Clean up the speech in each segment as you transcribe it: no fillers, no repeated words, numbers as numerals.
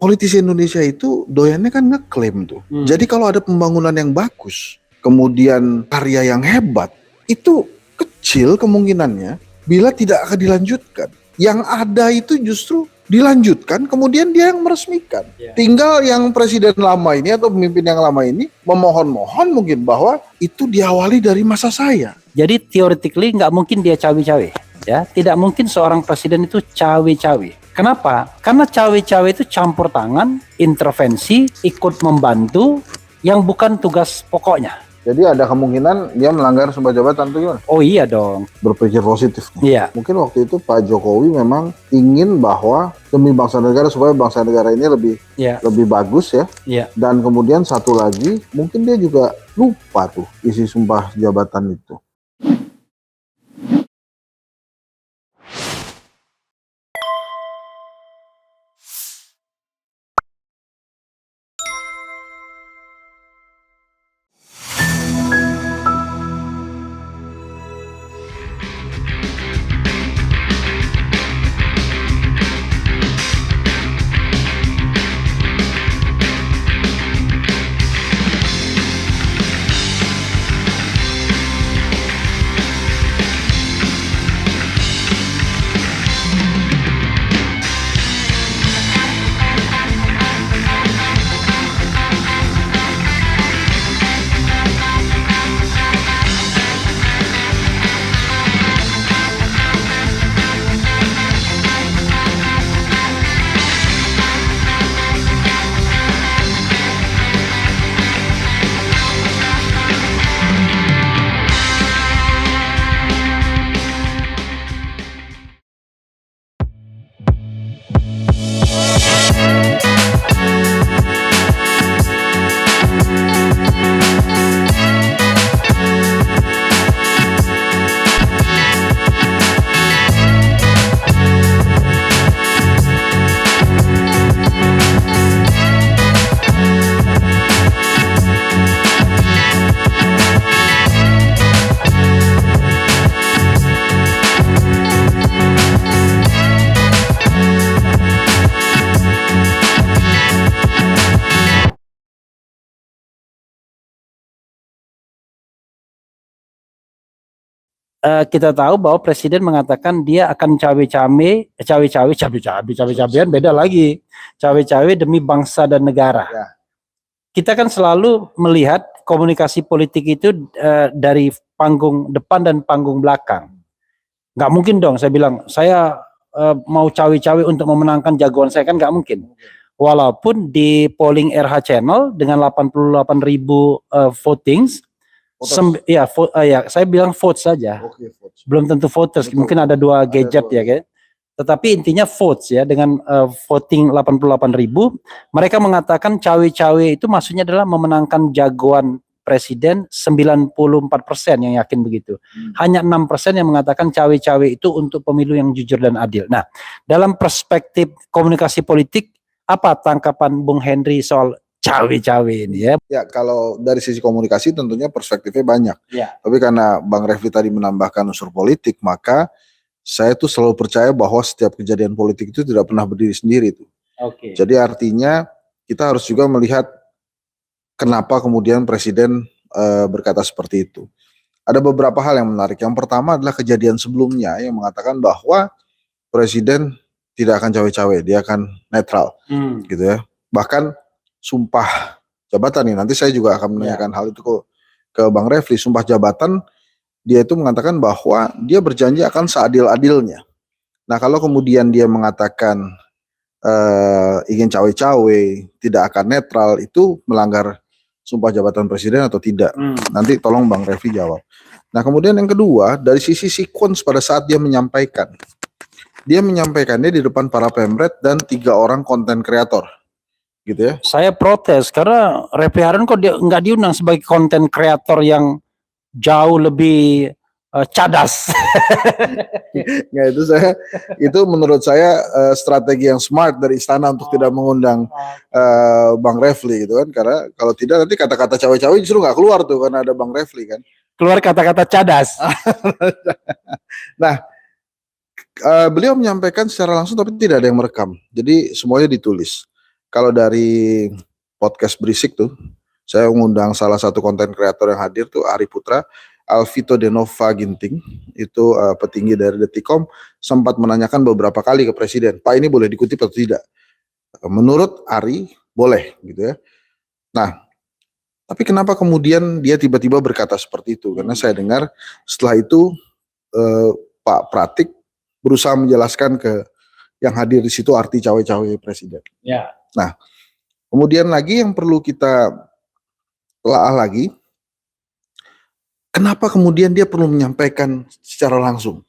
politisi Indonesia itu doyannya kan ngeklaim tuh. Jadi kalau ada pembangunan yang bagus, kemudian karya yang hebat, itu kecil kemungkinannya bila tidak akan dilanjutkan. Yang ada itu justru dilanjutkan, kemudian dia yang meresmikan. Tinggal yang presiden lama ini atau pemimpin yang lama ini memohon-mohon mungkin bahwa itu diawali dari masa saya. Jadi theoretically nggak mungkin dia cawe-cawe, ya. Tidak mungkin seorang presiden itu cawe-cawe. Kenapa? Karena cawe-cawe itu campur tangan, intervensi, ikut membantu yang bukan tugas pokoknya. Jadi ada kemungkinan dia melanggar sumpah jabatan tuh gimana? Oh iya dong. Berpikir positif. Iya. Mungkin waktu itu Pak Jokowi memang ingin bahwa demi bangsa negara supaya bangsa negara ini lebih bagus ya. Iya. Dan kemudian satu lagi mungkin dia juga lupa tuh isi sumpah jabatan itu. Kita tahu bahwa presiden mengatakan dia akan cawe-cawean beda lagi. Cawe-cawe demi bangsa dan negara. Ya. Kita kan selalu melihat komunikasi politik itu dari panggung depan dan panggung belakang. Nggak mungkin dong saya bilang, saya mau cawe-cawe untuk memenangkan jagoan saya, kan nggak mungkin. Walaupun di polling RH Channel dengan 88.000 votings, saya bilang votes saja. Votes. Belum tentu voters. Betul. Mungkin ada dua gadget ya, kan? Tetapi intinya votes ya, dengan voting 88.000, mereka mengatakan cawe-cawe itu maksudnya adalah memenangkan jagoan presiden 94% yang yakin begitu. Hanya 6% yang mengatakan cawe-cawe itu untuk pemilu yang jujur dan adil. Nah, dalam perspektif komunikasi politik, apa tangkapan Bung Henry soal cawe-cawe ini ya? Ya, kalau dari sisi komunikasi tentunya perspektifnya banyak. Ya. Tapi karena Bang Refli tadi menambahkan unsur politik, maka saya tuh selalu percaya bahwa setiap kejadian politik itu tidak pernah berdiri sendiri tuh. Oke. Jadi artinya kita harus juga melihat kenapa kemudian presiden berkata seperti itu. Ada beberapa hal yang menarik. Yang pertama adalah kejadian sebelumnya yang mengatakan bahwa presiden tidak akan cawe-cawe, dia akan netral, gitu ya. Bahkan sumpah jabatan nih, nanti saya juga akan menanyakan hal itu ke Bang Refli. Sumpah jabatan, dia itu mengatakan bahwa dia berjanji akan seadil-adilnya. Nah, kalau kemudian dia mengatakan ingin cawe-cawe, tidak akan netral, itu melanggar sumpah jabatan presiden atau tidak? Nanti tolong Bang Refli jawab. Nah, kemudian yang kedua, dari sisi sequence pada saat dia menyampaikannya di depan para pemret dan 3 orang konten kreator. Gitu ya. Saya protes karena Refli Harun kok dia nggak diundang sebagai konten kreator yang jauh lebih cadas. Ya, itu menurut saya strategi yang smart dari istana untuk tidak mengundang Bang Refli gitu kan, karena kalau tidak nanti kata-kata cawe-cawe justru nggak keluar tuh karena ada Bang Refli kan. Keluar kata-kata cadas. Nah, beliau menyampaikan secara langsung tapi tidak ada yang merekam, jadi semuanya ditulis. kalau dari podcast Berisik tuh, saya mengundang salah satu konten kreator yang hadir tuh Ari Putra, Alvito Denova Ginting, itu petinggi dari Detikkom, sempat menanyakan beberapa kali ke Presiden, Pak ini boleh dikutip atau tidak? Menurut Ari, boleh gitu ya. Nah, tapi kenapa kemudian dia tiba-tiba berkata seperti itu? Karena saya dengar setelah itu Pak Pratik berusaha menjelaskan ke yang hadir di situ arti cawe-cawe presiden. Ya. Nah, kemudian lagi yang perlu kita telah lagi, kenapa kemudian dia perlu menyampaikan secara langsung?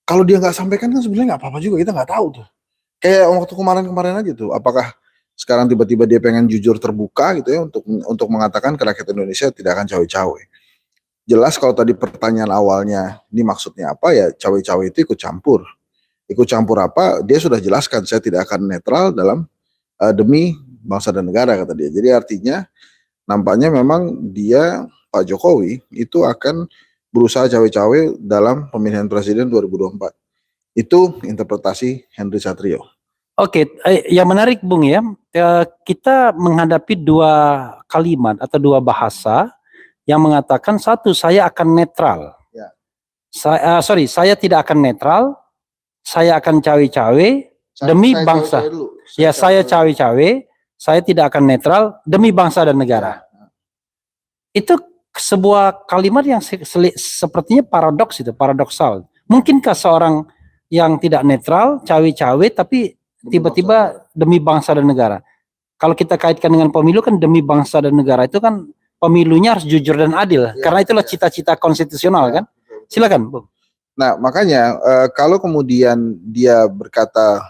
Kalau dia nggak sampaikan kan sebenarnya nggak apa-apa juga, kita nggak tahu tuh. Kayak waktu kemarin-kemarin aja tuh, apakah sekarang tiba-tiba dia pengen jujur terbuka gitu ya untuk mengatakan ke rakyat Indonesia tidak akan cawe-cawe. Jelas kalau tadi pertanyaan awalnya ini maksudnya apa ya, cawe-cawe itu ikut campur. Ikut campur apa? Dia sudah jelaskan saya tidak akan netral dalam demi bangsa dan negara kata dia. Jadi artinya nampaknya memang dia Pak Jokowi itu akan berusaha cawe-cawe dalam pemilihan presiden 2024. Itu interpretasi Henry Satrio. Oke, yang menarik Bung ya, kita menghadapi dua kalimat atau dua bahasa yang mengatakan satu, saya akan netral. Ya. Saya tidak akan netral, saya akan cawe-cawe demi bangsa. Saya cawe-cawe, saya tidak akan netral demi bangsa dan negara. Ya. Itu sebuah kalimat yang sepertinya paradoksal. Mungkinkah seorang yang tidak netral, cawe-cawe, tapi tiba-tiba demi bangsa dan negara? Kalau kita kaitkan dengan pemilu kan demi bangsa dan negara itu kan pemilunya harus jujur dan adil. Ya, karena itulah cita-cita konstitusional kan. Silakan, Bung. Nah, makanya kalau kemudian dia berkata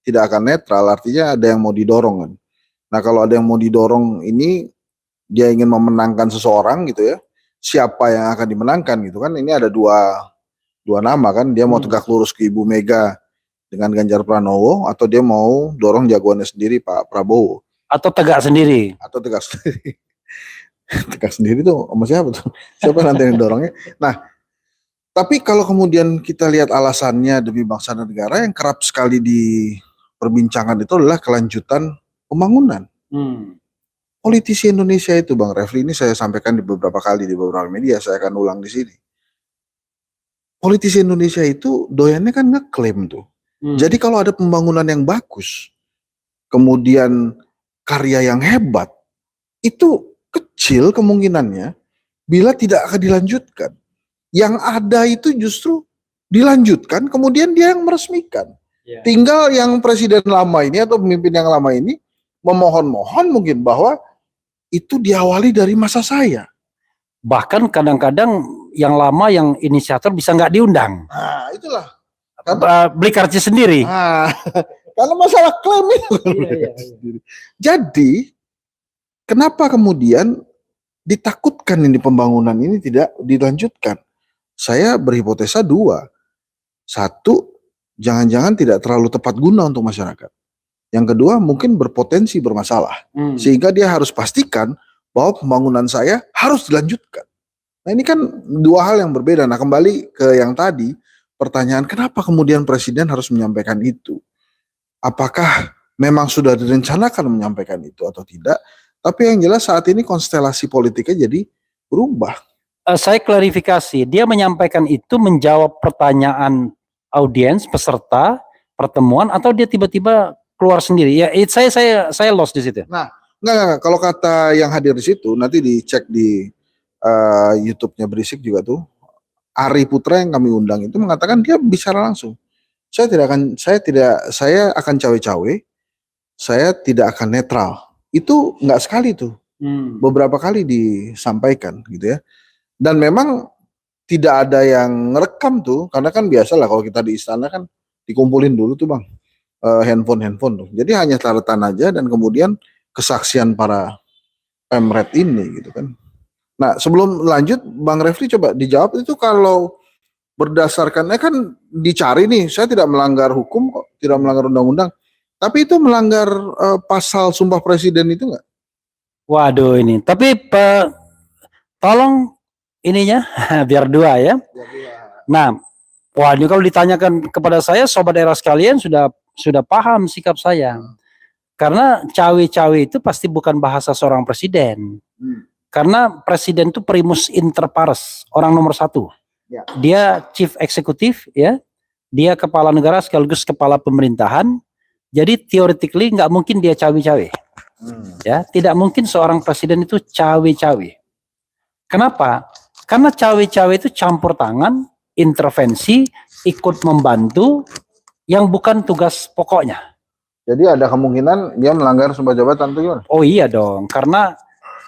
tidak akan netral, artinya ada yang mau didorong kan. Nah, kalau ada yang mau didorong ini dia ingin memenangkan seseorang gitu ya. Siapa yang akan dimenangkan gitu kan? Ini ada dua nama kan. Dia mau tegak lurus ke Ibu Mega dengan Ganjar Pranowo, atau dia mau dorong jagoannya sendiri Pak Prabowo. Atau tegak sendiri. Tegak sendiri tuh sama siapa tuh? Siapa nanti yang dorongnya? Nah, tapi kalau kemudian kita lihat alasannya demi bangsa dan negara, yang kerap sekali diperbincangkan itu adalah kelanjutan pembangunan. Politisi Indonesia itu Bang Refli, ini saya sampaikan di beberapa kali di beberapa media, saya akan ulang di sini. Politisi Indonesia itu doyannya kan ngeklaim tuh. Jadi kalau ada pembangunan yang bagus, kemudian karya yang hebat, itu kecil kemungkinannya bila tidak akan dilanjutkan. Yang ada itu justru dilanjutkan, kemudian dia yang meresmikan. Yeah. Tinggal yang presiden lama ini atau pemimpin yang lama ini memohon-mohon mungkin bahwa itu diawali dari masa saya. Bahkan kadang-kadang yang lama, yang inisiator bisa nggak diundang. Nah, itulah. Beli karcis sendiri. Nah, karena masalah klaim itu. Iya. Jadi, kenapa kemudian ditakutkan ini pembangunan ini tidak dilanjutkan? Saya berhipotesa dua. Satu, jangan-jangan tidak terlalu tepat guna untuk masyarakat. Yang kedua, mungkin berpotensi bermasalah. Sehingga dia harus pastikan bahwa pembangunan saya harus dilanjutkan. Nah, ini kan dua hal yang berbeda. Nah, kembali ke yang tadi, pertanyaan kenapa kemudian presiden harus menyampaikan itu? Apakah memang sudah direncanakan menyampaikan itu atau tidak? Tapi yang jelas saat ini konstelasi politiknya jadi berubah. Saya klarifikasi, dia menyampaikan itu menjawab pertanyaan audiens, peserta pertemuan, atau dia tiba-tiba keluar sendiri? Ya, saya lost di situ. Nah, enggak. Kalau kata yang hadir di situ, nanti dicek di YouTube-nya Berisik juga tuh. Ari Putra yang kami undang itu mengatakan dia bicara langsung. Saya akan cawe-cawe, saya tidak akan netral. Itu enggak sekali tuh. Beberapa kali disampaikan gitu ya. Dan memang tidak ada yang ngerekam tuh, karena kan biasalah kalau kita di istana kan dikumpulin dulu tuh Bang, handphone tuh. Jadi hanya catatan aja dan kemudian kesaksian para pemret ini gitu kan. Nah, sebelum lanjut Bang Refli coba dijawab itu, kalau berdasarkannya kan dicari nih, saya tidak melanggar hukum kok, tidak melanggar undang-undang. Tapi itu melanggar pasal Sumpah Presiden itu enggak? Waduh ini. Tapi tolong ininya biar dua ya. Nah, wah ini kalau ditanyakan kepada saya, sobat era sekalian sudah paham sikap saya. Karena cawe-cawe itu pasti bukan bahasa seorang presiden. Karena presiden itu primus inter pares, orang nomor satu. Ya. Dia chief eksekutif, ya. Dia kepala negara sekaligus kepala pemerintahan. Jadi theoretically nggak mungkin dia cawe-cawe. Ya, tidak mungkin seorang presiden itu cawe-cawe. Kenapa? Karena cawe-cawe itu campur tangan, intervensi, ikut membantu yang bukan tugas pokoknya. Jadi ada kemungkinan dia melanggar sumpah jabatan tuh gimana? Oh iya dong, karena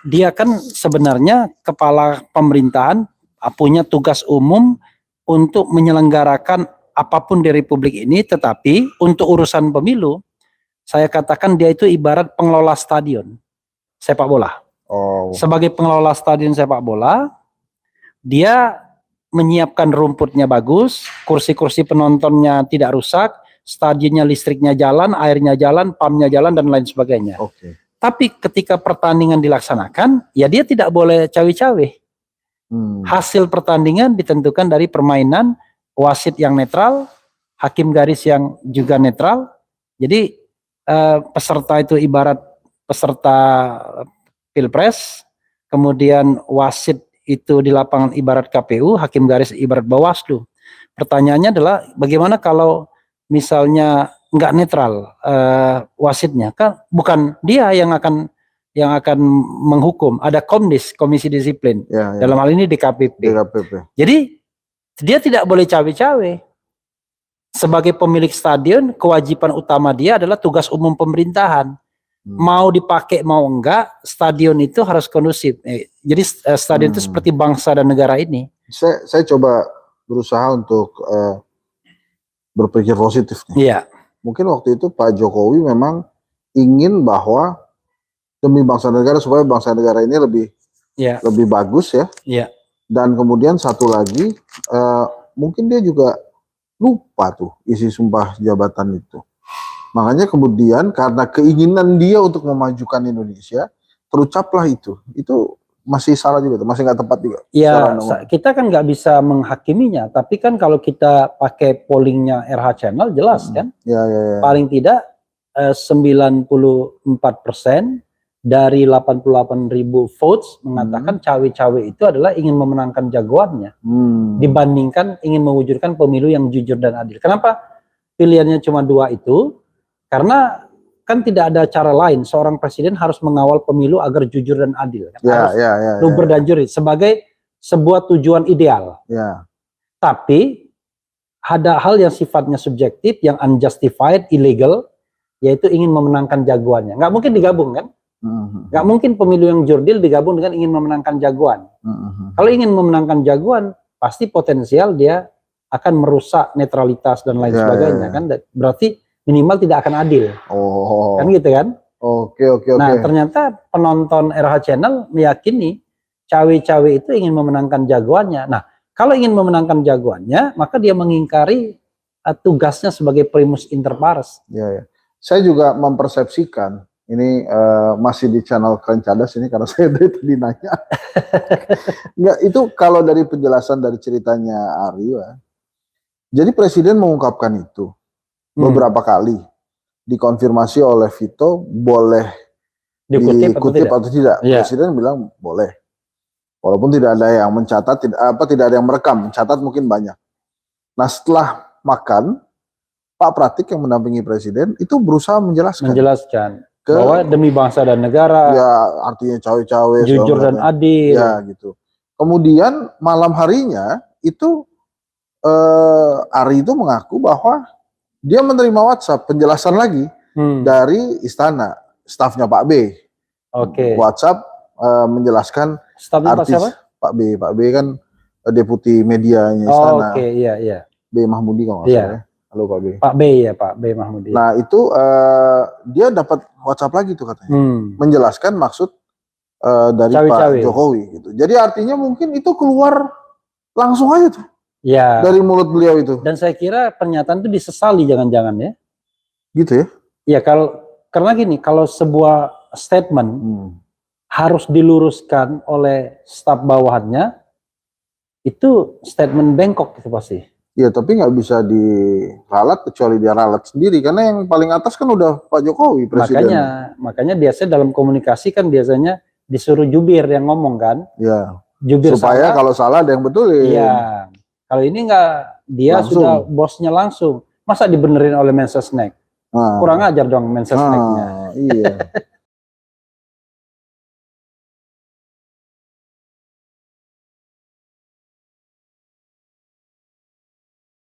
dia kan sebenarnya kepala pemerintahan punya tugas umum untuk menyelenggarakan apapun di Republik ini, tetapi untuk urusan pemilu, saya katakan dia itu ibarat pengelola stadion sepak bola. Oh. Sebagai pengelola stadion sepak bola, dia menyiapkan rumputnya bagus, kursi-kursi penontonnya tidak rusak, stadionnya listriknya jalan, airnya jalan, pumpnya jalan, dan lain sebagainya. Oke. Tapi ketika pertandingan dilaksanakan, ya dia tidak boleh cawe-cawe. Hasil pertandingan ditentukan dari permainan, wasit yang netral, hakim garis yang juga netral. Jadi peserta itu ibarat peserta pilpres, kemudian wasit itu di lapangan ibarat KPU, hakim garis ibarat Bawaslu. Pertanyaannya adalah bagaimana kalau misalnya nggak netral wasitnya, kan bukan dia yang akan menghukum, ada komisi disiplin, Ya. dalam hal ini DKPP. Jadi dia tidak boleh cawe-cawe. Sebagai pemilik stadion, kewajiban utama dia adalah tugas umum pemerintahan. Mau dipakai mau enggak, stadion itu harus kondusif. Jadi stadion itu seperti bangsa dan negara ini. Saya coba berusaha untuk berpikir positif nih. Iya. Mungkin waktu itu Pak Jokowi memang ingin bahwa demi bangsa negara, supaya bangsa negara ini lebih bagus ya. Iya. Dan kemudian satu lagi, mungkin dia juga lupa tuh isi sumpah jabatan itu. Makanya kemudian karena keinginan dia untuk memajukan Indonesia, terucaplah itu. Itu masih salah juga, masih nggak tepat juga. Ya, kita kan nggak bisa menghakiminya, tapi kan kalau kita pakai pollingnya RH Channel jelas kan, Ya. paling tidak 94% dari 88.000 votes mengatakan cawe-cawe itu adalah ingin memenangkan jagoannya, dibandingkan ingin mewujudkan pemilu yang jujur dan adil. Kenapa pilihannya cuma dua itu? Karena kan tidak ada cara lain, seorang presiden harus mengawal pemilu agar jujur dan adil. Kan? Luber dan juri sebagai sebuah tujuan ideal. Ya. Tapi ada hal yang sifatnya subjektif, yang unjustified, illegal, yaitu ingin memenangkan jagoannya. Nggak mungkin digabung kan? Nggak mungkin pemilu yang jurdil digabung dengan ingin memenangkan jagoan. Kalau ingin memenangkan jagoan, pasti potensial dia akan merusak netralitas dan lain sebagainya. Kan? Berarti minimal tidak akan adil. Kan gitu kan? Oke. Nah, ternyata penonton RH Channel meyakini cawe-cawe itu ingin memenangkan jagoannya. Nah, kalau ingin memenangkan jagoannya, maka dia mengingkari tugasnya sebagai primus inter pares. Ya. Saya juga mempersepsikan ini masih di channel Keren Cadas ini karena saya dari tadi nanya. Nggak, itu kalau dari penjelasan dari ceritanya Aryo, jadi presiden mengungkapkan itu beberapa kali, dikonfirmasi oleh Vito boleh dikutip atau tidak. Presiden bilang boleh, walaupun tidak ada yang mencatat, tidak ada yang merekam, mencatat mungkin banyak. Nah, setelah makan, Pak Pratik yang mendampingi presiden itu berusaha menjelaskan bahwa demi bangsa dan negara, ya artinya cawe-cawe, jujur dan adil, ya gitu. Kemudian malam harinya itu Ari itu mengaku bahwa dia menerima WhatsApp penjelasan lagi dari istana, stafnya Pak B. WhatsApp menjelaskan artis Pak B. Pak B kan deputi medianya istana. B Mahmudi kalau nggak salah. Halo Pak B. Pak B ya, Pak B Mahmudi. Nah itu dia dapat WhatsApp lagi tuh katanya, menjelaskan maksud dari Pak Jokowi gitu. Jadi artinya mungkin itu keluar langsung aja tuh. Ya. Dari mulut beliau itu. Dan saya kira pernyataan itu disesali jangan-jangan ya. Gitu ya? Ya karena gini, kalau sebuah statement harus diluruskan oleh staf bawahannya, itu statement bengkok itu pasti. Ya tapi nggak bisa diralat kecuali dia ralat sendiri karena yang paling atas kan udah Pak Jokowi presiden. Makanya biasanya dalam komunikasi kan biasanya disuruh jubir yang ngomong kan. Ya. Jubir Supaya salah, kalau salah ada yang betulin. iya. Kalau ini enggak, dia Langsung. sudah bosnya langsung. Masa dibenerin oleh Mensesnek? Nah, Kurang ajar dong Mensesneknya. iya.